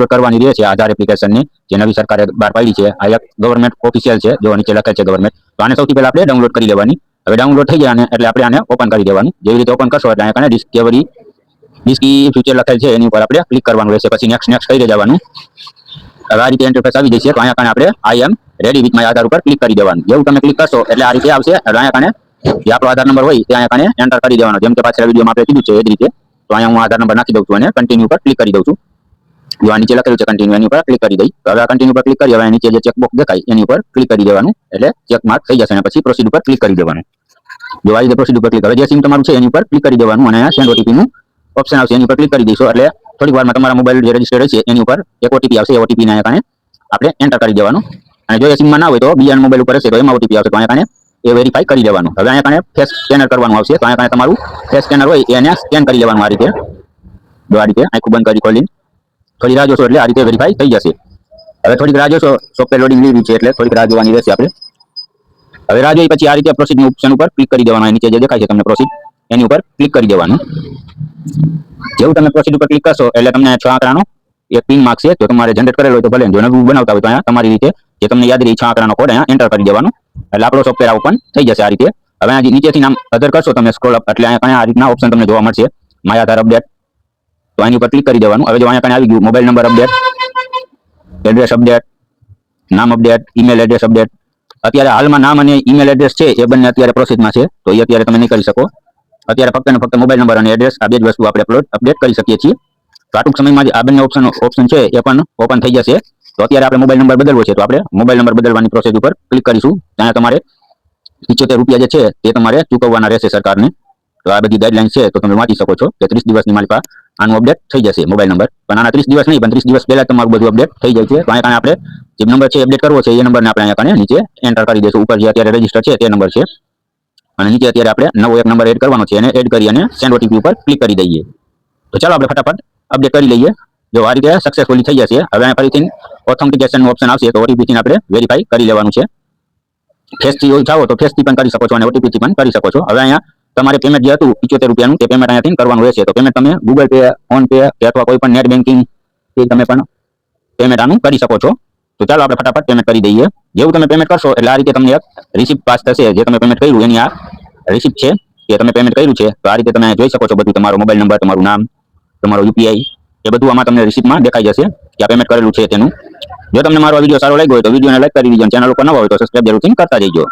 Download કરવાની રહે છે આધાર એપ્લિકેશનની, જે નવી સરકારે બહાર પાડી છે. આ એક ગવર્મેન્ટ ઓફિશિયલ છે, જો નીચે લખેલ છે ગવર્મેન્ટ. તો આને સૌથી પહેલા આપણે ડાઉનલોડ કરી લેવાની. હવે ડાઉનલોડ થઈ ગયા એટલે આપણે આને ઓપન કરી દેવાનું. જેવી રીતે ઓપન કરશો એટલે અહીંયા ડિસ્કવરી ફ્યુચર લખેલ છે એની ઉપર આપણે ક્લિક કરવાનું રહેશે. પછી નેક્સ્ટ કરી જવાનું. હવે આ રીતે ઇન્ટરફેસ આવી જશે. તો અહીંયા આપણે આઈ એમ રેડી વિથ માય આધાર ઉપર ક્લિક કરી દેવાનું. જેવું તમે ક્લિક કરશો એટલે આ રીતે આવશે. એટલે અહીંયા જે આપણો આધાર નંબર હોય તે અહીંયા એન્ટર કરી દેવાનો, જેમ કે પાછલા વિડીયોમાં આપણે કીધું છે એ જ રીતે. તો અહીંયા હું આધાર નંબર નાખી દઉં છું અને કન્ટિન્યુ પર ક્લિક કરી દઉં છું. જો આ નીચે લખેલું છે કન્ટિન્યુ, એની ઉપર ક્લિક કરી દઈ. તો હવે આ કન્ટિન્યુ પર ક્લિક કરી હવે નીચે જે ચેકબોક્સ દેખાય એની ઉપર ક્લિક કરી દેવાનું, એટલે ચેક માર્ક થઈ જશે અને પછી પ્રોસીડ ઉપર ક્લિક કરી દેવાનું. જો આ રીતે પ્રોસીડ ઉપર ક્લિક, હવે જે સિમ તમારું છે એની ઉપર ક્લિક કરી દેવાનું અને અહીંયા સેન્ડ ઓટીપી નું ઓપ્શન આવશે એની ઉપર ક્લિક કરી દઈશું. એટલે થોડીક વારમાં તમારા મોબાઈલ જે રજિસ્ટર્ડ છે એની ઉપર એક ઓટીપી આવશે. એ ઓટીપી ને અહીંયા આપણે એન્ટર કરી દેવાનું. અને જો એ સિમમાં ના હોય તો બીજા મોબાઈલ ઉપર હશે તો એમાં ઓટીપી આવશે, તો અહીંયા એ વેરીફાઈ કરી દેવાનું. હવે અહીંયા ફેસ સ્કેનર કરવાનું આવશે. તો અહીંયા તમારું ફેસ સ્કેનર હોય એને સ્કેન કરી લેવાનું. આ રીતે જો આ રીતે આંખું બંધ કરી ખોલીને થોડી રાહ જોશો એટલે આ રીતે વેરીફાઈ થઈ જશે. હવે થોડીક રાહ જોશો, સોફ્ટવેર લોડિંગ લીધી છે એટલે થોડીક રાહ જોવાની રહેશે આપણે. હવે રાહ જોઈ પછી આ રીતે પ્રોસીડ ઓપ્શન ઉપર ક્લિક કરી દેવાનું. નીચે જે દેખાય છે તમને પ્રોસીડ, એની ઉપર ક્લિક કરી દેવાનું. જેવું તમે પ્રોસીડ ઉપર ક્લિક કરશો એટલે તમને 6 આંકડાનો એક પિન માંગશે. જો તમારે જનરેટ કરેલો હોય તો ભલે, જો નવું બનાવતા હોય તો અહીંયા તમારી રીતે જે તમને યાદ રહે 6 આંકડાનો કોડ અહીંયા એન્ટર કરી દેવાનો. એટલે આપણો સોફ્ટવેર ઓપન થઈ જશે આ રીતે. હવે આ નીચેથી નામ અધર કરશો તમે સ્ક્રોલ અપ એટલે અહીંયા આ રીતના ઓપ્શન તમને જોવા મળશે, માય આધાર અપડેટ. તો આની ઉપર ક્લિક કરી દેવાનું. હવે જો અહીંયા આવી ગયું mobile number update, address update, નામ અપડેટ, ઈમેલ એડ્રેસ અપડેટ. અત્યારે હાલમાં નામ અને ઈમેલ એડ્રેસ છે એ બંને અત્યારે પ્રોસેસમાં છે, તો એ અત્યારે તમે નહીં કરી શકો. અત્યારે ફક્ત ને ફક્ત મોબાઈલ નંબર અને એડ્રેસ આ બે જ વસ્તુ આપણે અપડેટ કરી શકીએ છીએ. તો આ ટૂંક સમયમાં જ આ બંને ઓપ્શન છે એ પણ ઓપન થઈ જશે. તો અત્યારે આપણે મોબાઈલ નંબર બદલવો છે તો આપણે મોબાઈલ નંબર બદલવાની પ્રોસેસ ઉપર ક્લિક કરીશું. ત્યાં તમારે 75 રૂપિયા જે છે તે તમારે ચૂકવવાના રહેશે સરકારને. તો આ બધી ગાઈડલાઈન છે તો તમે વાંચી શકો છો કે 30 દિવસની મારી પાસે આનું અપડેટ થઈ જશે મોબાઈલ નંબર. પણ આના 30 દિવસ નહીં, પણ 30 દિવસ પહેલા તમારું બધું અપડેટ થઈ જાય છે. તો અહીંયા આપણે જે નંબર છે અપડેટ કરવો છે એ નંબરને આપણે અહીંયા નીચે એન્ટર કરી દઈશું. ઉપર જે અત્યારે રજિસ્ટર છે તે નંબર છે અને નીચે અત્યારે આપણે નવો એક નંબર એડ કરવાનો છે, એને એડ કરી અને સેન્ડ ઓટીપી ઉપર ક્લિક કરી દઈએ. તો ચાલો આપણે ફટાફટ અપડેટ કરી લઈએ. જો આ રીતે સક્સેસફુલી થઈ જશે. હવે ફરીથી ઓથેન્ટિકેશન ઓપ્શન આવશે તો ઓટીપી થી આપણે વેરીફાઈ કરી લેવાનું છે. ફેસથી ચાહો તો ફેસથી પણ કરી શકો છો અને ઓટીપી થી પણ કરી શકો છો. હવે અહીંયા તમારે પેમેન્ટ જે હતું 75 રૂપિયાનું તે પેમેન્ટ અહીંયાથી કરવાનું રહેશે. તો પેમેન્ટ તમે ગૂગલ પે, ફોન પે કે અથવા કોઈ પણ નેટ બેન્કિંગ થી તમે પણ પેમેન્ટ આનું કરી શકો છો. તો ચાલો આપણે ફટાફટ પેમેન્ટ કરી દઈએ. જેવું તમે પેમેન્ટ કરશો એટલે આ રીતે તમને એક રિસિપ્ટ પાસ થશે. જે તમે પેમેન્ટ કર્યું એની આ રિસિપ્ટ છે કે તમે પેમેન્ટ કર્યું છે. તો આ રીતે તમે જોઈ શકો છો બધું, તમારો મોબાઈલ નંબર, તમારું નામ, તમારો યુપીઆઈ, એ બધું આમાં તમને રિસિપ્ટમાં દેખાઈ જશે કે આ પેમેન્ટ કરેલું છે તેનું. જો તમને મારો વિડીયો સારો લાગ્યો હોય તો વિડીયોને લાઈક કરી દીજો. ચેનલ ઉપર નવા હોય તો સબસ્ક્રાઇબ જરૂરથી કરતા જજો.